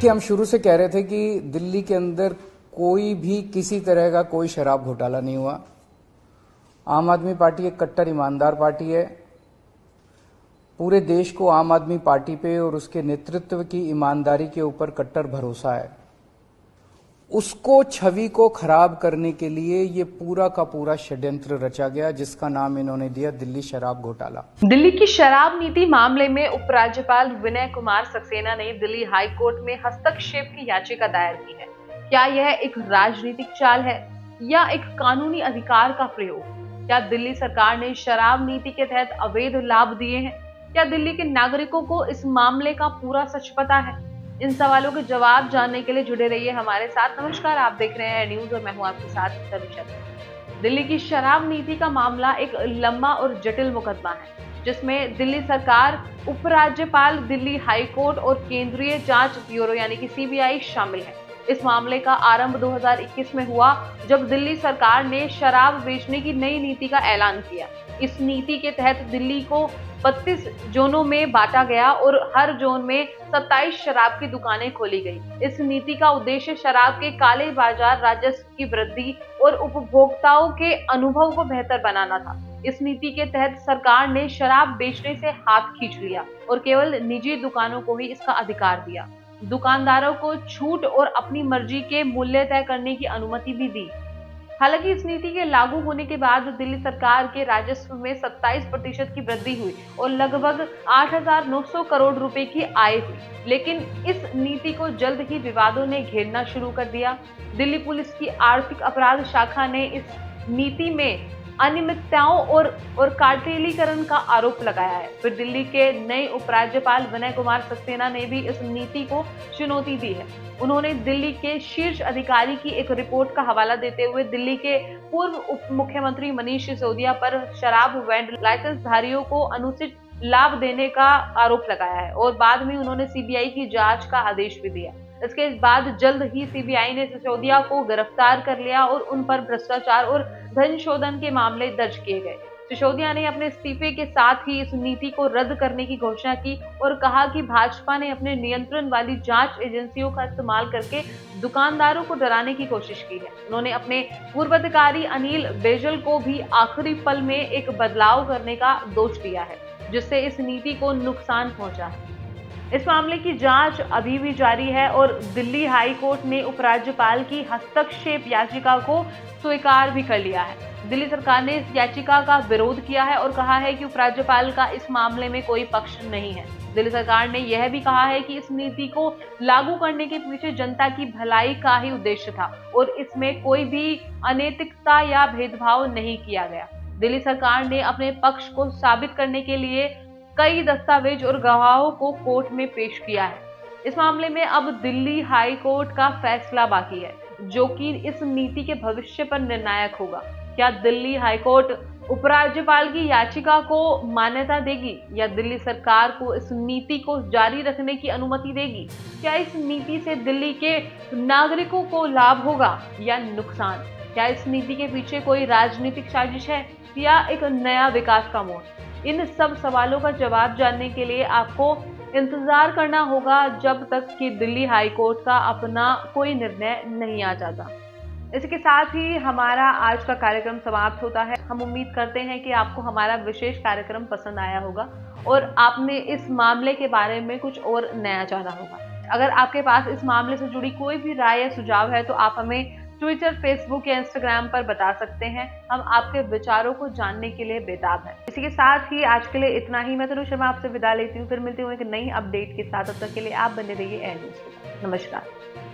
देखिए, हम शुरू से कह रहे थे कि दिल्ली के अंदर कोई भी किसी तरह का कोई शराब घोटाला नहीं हुआ। आम आदमी पार्टी एक कट्टर ईमानदार पार्टी है। पूरे देश को आम आदमी पार्टी पे और उसके नेतृत्व की ईमानदारी के ऊपर कट्टर भरोसा है। उसको छवि को खराब करने के लिए ये पूरा का पूरा षड्यंत्र रचा गया, जिसका नाम इन्होंने दिया दिल्ली शराब घोटाला। दिल्ली की शराब नीति मामले में उपराज्यपाल विनय कुमार सक्सेना ने दिल्ली हाई कोर्ट में हस्तक्षेप की याचिका दायर की है। क्या यह एक राजनीतिक चाल है या एक कानूनी अधिकार का प्रयोग? क्या दिल्ली सरकार ने शराब नीति के तहत अवैध लाभ दिए हैं? क्या दिल्ली के नागरिकों को इस मामले का पूरा सच पता है? इन सवालों के जवाब जानने के लिए जुड़े रहिए हमारे साथ। नमस्कार, आप देख रहे हैं न्यूज और मैं हूं आपके साथ तनुषा। दिल्ली की शराब नीति का मामला एक लंबा और जटिल मुकदमा है, जिसमें दिल्ली सरकार, उपराज्यपाल, दिल्ली हाई कोर्ट और केंद्रीय जांच ब्यूरो यानी कि सीबीआई शामिल है। इस मामले का आरंभ 2021 में हुआ, जब दिल्ली सरकार ने शराब बेचने की नई नीति का ऐलान किया। इस नीति के तहत दिल्ली को 32 जोनों में बांटा गया और हर जोन में 27 शराब की दुकानें खोली गई। इस नीति का उद्देश्य शराब के काले बाजार राजस्व की वृद्धि और उपभोक्ताओं के अनुभव को बेहतर बनाना था। इस नीति के तहत सरकार ने शराब बेचने से हाथ खींच लिया और केवल निजी दुकानों को ही इसका अधिकार दिया। दुकानदारों को छूट और अपनी मर्जी के मूल्य तय करने की अनुमति भी दी। हालांकि इस नीति के लागू होने के बाद दिल्ली सरकार के राजस्व में 27% की वृद्धि हुई और लगभग 8,900 करोड़ रुपए की आय हुई। लेकिन इस नीति को जल्द ही विवादों ने घेरना शुरू कर दिया। दिल्ली पुलिस की आर्थिक अपराध शाखा ने इस नीति में अनियमितताओं और कार्टेलीकरण का आरोप लगाया है। फिर दिल्ली के नए उपराज्यपाल विनय कुमार सक्सेना ने भी इस नीति को चुनौती दी है। उन्होंने दिल्ली के शीर्ष अधिकारी की एक रिपोर्ट का हवाला देते हुए दिल्ली के पूर्व उप मुख्यमंत्री मनीष सिसोदिया पर शराब वैंड लाइसेंसधारियों को अनुचित लाभ देने का आरोप लगाया है और बाद में उन्होंने सीबीआई की जांच का आदेश भी दिया। इसके बाद जल्द ही सीबीआई ने सिसोदिया को गिरफ्तार कर लिया और उन पर भ्रष्टाचार और धन शोधन के मामले दर्ज किए गए। सिसोदिया ने अपने इस्तीफे के साथ ही इस नीति को रद्द करने की घोषणा की और कहा कि भाजपा ने अपने नियंत्रण वाली जांच एजेंसियों का इस्तेमाल करके दुकानदारों को डराने की कोशिश की है। उन्होंने अपने पूर्वाधिकारी अनिल बैजल को भी आखिरी पल में एक बदलाव करने का दोष दिया है, जिससे इस नीति को नुकसान पहुंचा है। इस मामले की जांच अभी भी जारी है और दिल्ली हाई कोर्ट ने उपराज्यपाल की हस्तक्षेप याचिका को स्वीकार भी कर लिया है। दिल्ली सरकार ने इस याचिका का विरोध किया है और कहा है कि उपराज्यपाल का इस मामले में कोई पक्ष नहीं है। दिल्ली सरकार ने यह भी कहा है कि इस नीति को लागू करने के पीछे जनता की भलाई का ही उद्देश्य था और इसमें कोई भी अनैतिकता या भेदभाव नहीं किया गया। दिल्ली सरकार ने अपने पक्ष को साबित करने के लिए कई दस्तावेज और गवाहों को कोर्ट में पेश किया है। इस मामले में अब दिल्ली हाई कोर्ट का फैसला बाकी है, जो कि इस नीति के भविष्य पर निर्णायक होगा। क्या दिल्ली हाई कोर्ट उपराज्यपाल की याचिका को मान्यता देगी या दिल्ली सरकार को इस नीति को जारी रखने की अनुमति देगी? क्या इस नीति से दिल्ली के नागरिकों को लाभ होगा या नुकसान? क्या इस नीति के पीछे कोई राजनीतिक साजिश है या एक नया विकास का मोड़? इन सब सवालों का जवाब जानने के लिए आपको इंतजार करना होगा जब तक कि दिल्ली हाई कोर्ट का अपना कोई निर्णय नहीं आ जाता। इसके साथ ही हमारा आज का कार्यक्रम समाप्त होता है। हम उम्मीद करते हैं कि आपको हमारा विशेष कार्यक्रम पसंद आया होगा और आपने इस मामले के बारे में कुछ और नया जाना होगा। अगर आपके पास इस मामले से जुड़ी कोई भी राय या सुझाव है तो आप हमें ट्विटर, फेसबुक या इंस्टाग्राम पर बता सकते हैं। हम आपके विचारों को जानने के लिए बेताब हैं। इसी के साथ ही आज के लिए इतना ही। मैं तनुषा शर्मा आपसे विदा लेती हूँ। फिर मिलती हूँ एक नई अपडेट के साथ। तब तक के लिए आप बने रहिए एयर न्यूज़ के साथ। नमस्कार।